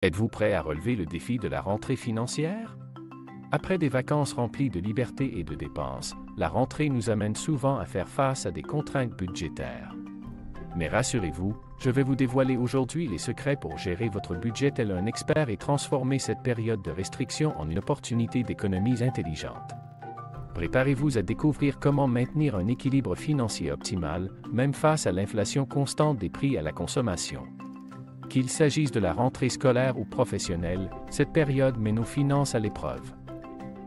Êtes-vous prêt à relever le défi de la rentrée financière? Après des vacances remplies de liberté et de dépenses, la rentrée nous amène souvent à faire face à des contraintes budgétaires. Mais rassurez-vous, je vais vous dévoiler aujourd'hui les secrets pour gérer votre budget tel un expert et transformer cette période de restriction en une opportunité d'économies intelligentes. Préparez-vous à découvrir comment maintenir un équilibre financier optimal, même face à l'inflation constante des prix à la consommation. Qu'il s'agisse de la rentrée scolaire ou professionnelle, cette période met nos finances à l'épreuve.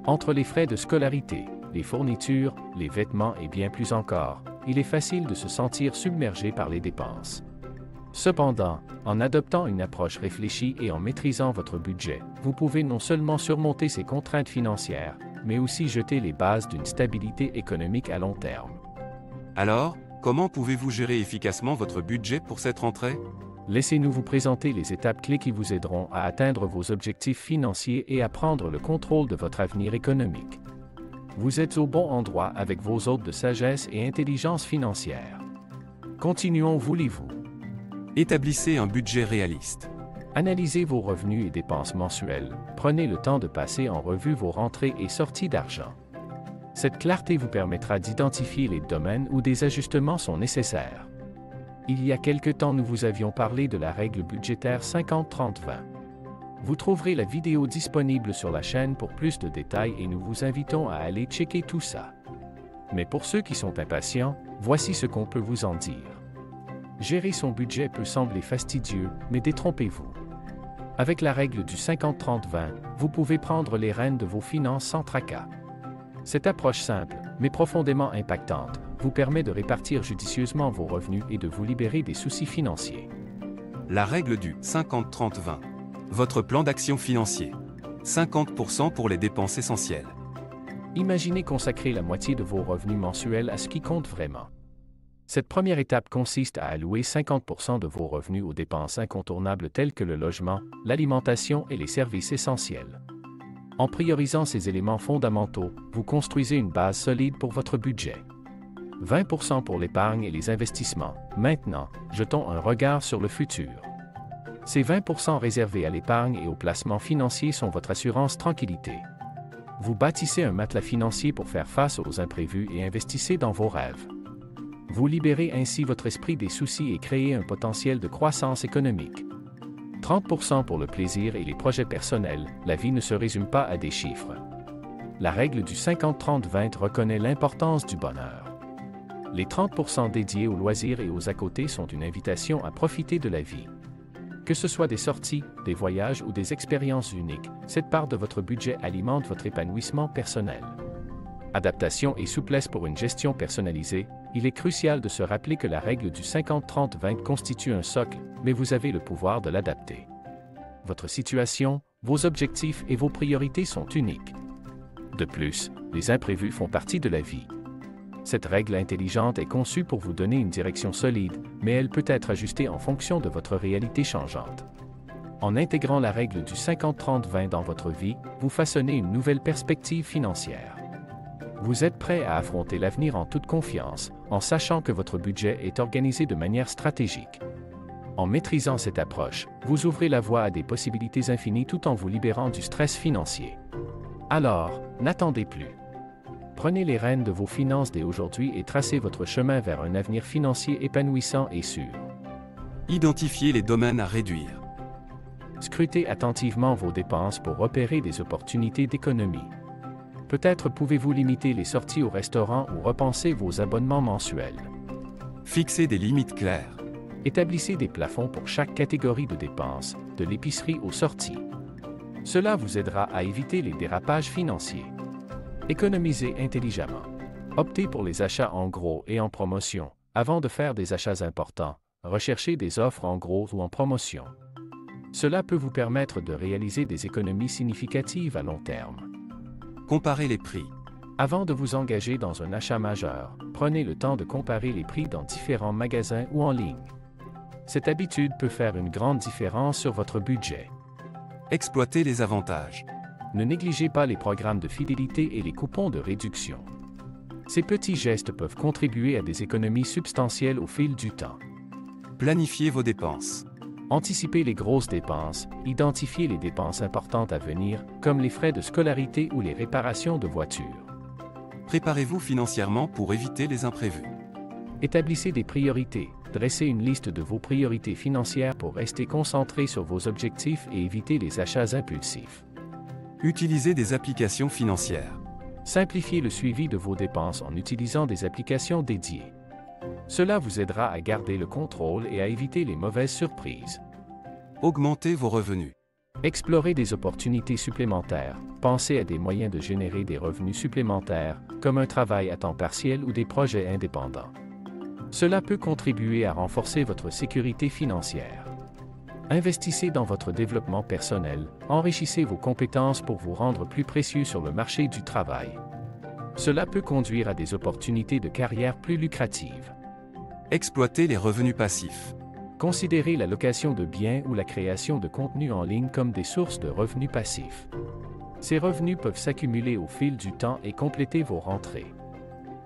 Entre les frais de scolarité, les fournitures, les vêtements et bien plus encore, il est facile de se sentir submergé par les dépenses. Cependant, en adoptant une approche réfléchie et en maîtrisant votre budget, vous pouvez non seulement surmonter ces contraintes financières, mais aussi jeter les bases d'une stabilité économique à long terme. Alors, comment pouvez-vous gérer efficacement votre budget pour cette rentrée? Laissez-nous vous présenter les étapes clés qui vous aideront à atteindre vos objectifs financiers et à prendre le contrôle de votre avenir économique. Vous êtes au bon endroit avec vos hôtes de sagesse et intelligence financière. Continuons, voulez-vous? Établissez un budget réaliste. Analysez vos revenus et dépenses mensuelles. Prenez le temps de passer en revue vos rentrées et sorties d'argent. Cette clarté vous permettra d'identifier les domaines où des ajustements sont nécessaires. Il y a quelque temps, nous vous avions parlé de la règle budgétaire 50-30-20. Vous trouverez la vidéo disponible sur la chaîne pour plus de détails et nous vous invitons à aller checker tout ça. Mais pour ceux qui sont impatients, voici ce qu'on peut vous en dire. Gérer son budget peut sembler fastidieux, mais détrompez-vous. Avec la règle du 50-30-20, vous pouvez prendre les rênes de vos finances sans tracas. Cette approche simple, mais profondément impactante, vous permet de répartir judicieusement vos revenus et de vous libérer des soucis financiers. La règle du 50-30-20. Votre plan d'action financier. 50% pour les dépenses essentielles. Imaginez consacrer la moitié de vos revenus mensuels à ce qui compte vraiment. Cette première étape consiste à allouer 50% de vos revenus aux dépenses incontournables telles que le logement, l'alimentation et les services essentiels. En priorisant ces éléments fondamentaux, vous construisez une base solide pour votre budget. 20% pour l'épargne et les investissements. Maintenant, jetons un regard sur le futur. Ces 20% réservés à l'épargne et au placement financier sont votre assurance tranquillité. Vous bâtissez un matelas financier pour faire face aux imprévus et investissez dans vos rêves. Vous libérez ainsi votre esprit des soucis et créez un potentiel de croissance économique. 30% pour le plaisir et les projets personnels, la vie ne se résume pas à des chiffres. La règle du 50-30-20 reconnaît l'importance du bonheur. Les 30% dédiés aux loisirs et aux à-côté sont une invitation à profiter de la vie. Que ce soit des sorties, des voyages ou des expériences uniques, cette part de votre budget alimente votre épanouissement personnel. Adaptation et souplesse pour une gestion personnalisée, il est crucial de se rappeler que la règle du 50-30-20 constitue un socle, mais vous avez le pouvoir de l'adapter. Votre situation, vos objectifs et vos priorités sont uniques. De plus, les imprévus font partie de la vie. Cette règle intelligente est conçue pour vous donner une direction solide, mais elle peut être ajustée en fonction de votre réalité changeante. En intégrant la règle du 50-30-20 dans votre vie, vous façonnez une nouvelle perspective financière. Vous êtes prêt à affronter l'avenir en toute confiance, en sachant que votre budget est organisé de manière stratégique. En maîtrisant cette approche, vous ouvrez la voie à des possibilités infinies tout en vous libérant du stress financier. Alors, n'attendez plus. Prenez les rênes de vos finances dès aujourd'hui et tracez votre chemin vers un avenir financier épanouissant et sûr. Identifiez les domaines à réduire. Scrutez attentivement vos dépenses pour repérer des opportunités d'économie. Peut-être pouvez-vous limiter les sorties au restaurant ou repenser vos abonnements mensuels. Fixez des limites claires. Établissez des plafonds pour chaque catégorie de dépenses, de l'épicerie aux sorties. Cela vous aidera à éviter les dérapages financiers. Économisez intelligemment. Optez pour les achats en gros et en promotion. Avant de faire des achats importants, recherchez des offres en gros ou en promotion. Cela peut vous permettre de réaliser des économies significatives à long terme. Comparez les prix. Avant de vous engager dans un achat majeur, prenez le temps de comparer les prix dans différents magasins ou en ligne. Cette habitude peut faire une grande différence sur votre budget. Exploitez les avantages. Ne négligez pas les programmes de fidélité et les coupons de réduction. Ces petits gestes peuvent contribuer à des économies substantielles au fil du temps. Planifiez vos dépenses. Anticipez les grosses dépenses, identifiez les dépenses importantes à venir, comme les frais de scolarité ou les réparations de voitures. Préparez-vous financièrement pour éviter les imprévus. Établissez des priorités. Dressez une liste de vos priorités financières pour rester concentré sur vos objectifs et éviter les achats impulsifs. Utilisez des applications financières. Simplifiez le suivi de vos dépenses en utilisant des applications dédiées. Cela vous aidera à garder le contrôle et à éviter les mauvaises surprises. Augmentez vos revenus. Explorez des opportunités supplémentaires. Pensez à des moyens de générer des revenus supplémentaires, comme un travail à temps partiel ou des projets indépendants. Cela peut contribuer à renforcer votre sécurité financière. Investissez dans votre développement personnel, enrichissez vos compétences pour vous rendre plus précieux sur le marché du travail. Cela peut conduire à des opportunités de carrière plus lucratives. Exploitez les revenus passifs. Considérez la location de biens ou la création de contenu en ligne comme des sources de revenus passifs. Ces revenus peuvent s'accumuler au fil du temps et compléter vos rentrées.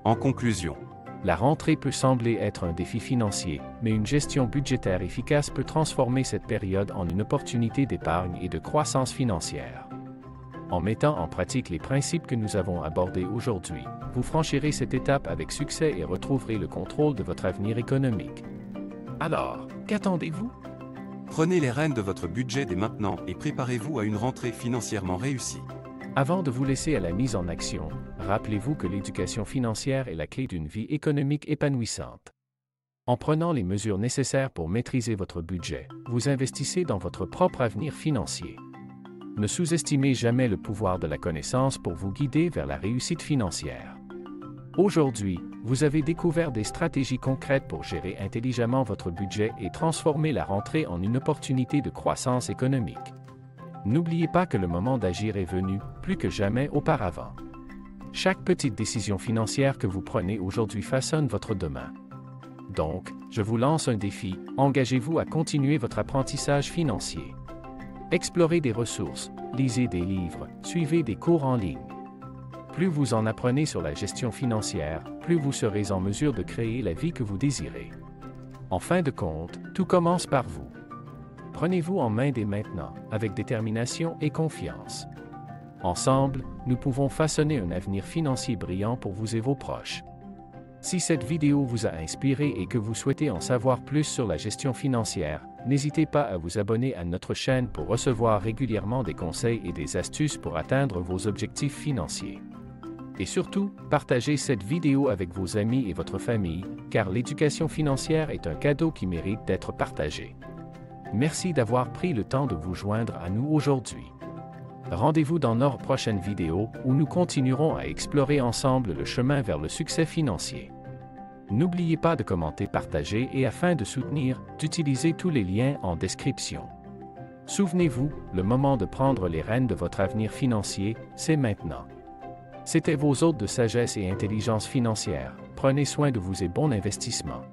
En conclusion, la rentrée peut sembler être un défi financier, mais une gestion budgétaire efficace peut transformer cette période en une opportunité d'épargne et de croissance financière. En mettant en pratique les principes que nous avons abordés aujourd'hui, vous franchirez cette étape avec succès et retrouverez le contrôle de votre avenir économique. Alors, qu'attendez-vous? Prenez les rênes de votre budget dès maintenant et préparez-vous à une rentrée financièrement réussie. Avant de vous laisser à la mise en action, rappelez-vous que l'éducation financière est la clé d'une vie économique épanouissante. En prenant les mesures nécessaires pour maîtriser votre budget, vous investissez dans votre propre avenir financier. Ne sous-estimez jamais le pouvoir de la connaissance pour vous guider vers la réussite financière. Aujourd'hui, vous avez découvert des stratégies concrètes pour gérer intelligemment votre budget et transformer la rentrée en une opportunité de croissance économique. N'oubliez pas que le moment d'agir est venu, plus que jamais auparavant. Chaque petite décision financière que vous prenez aujourd'hui façonne votre demain. Donc, je vous lance un défi, engagez-vous à continuer votre apprentissage financier. Explorez des ressources, lisez des livres, suivez des cours en ligne. Plus vous en apprenez sur la gestion financière, plus vous serez en mesure de créer la vie que vous désirez. En fin de compte, tout commence par vous. Prenez-vous en main dès maintenant, avec détermination et confiance. Ensemble, nous pouvons façonner un avenir financier brillant pour vous et vos proches. Si cette vidéo vous a inspiré et que vous souhaitez en savoir plus sur la gestion financière, n'hésitez pas à vous abonner à notre chaîne pour recevoir régulièrement des conseils et des astuces pour atteindre vos objectifs financiers. Et surtout, partagez cette vidéo avec vos amis et votre famille, car l'éducation financière est un cadeau qui mérite d'être partagé. Merci d'avoir pris le temps de vous joindre à nous aujourd'hui. Rendez-vous dans nos prochaines vidéos où nous continuerons à explorer ensemble le chemin vers le succès financier. N'oubliez pas de commenter, partager et afin de soutenir, d'utiliser tous les liens en description. Souvenez-vous, le moment de prendre les rênes de votre avenir financier, c'est maintenant. C'était vos hôtes de sagesse et intelligence financière. Prenez soin de vous et bon investissement.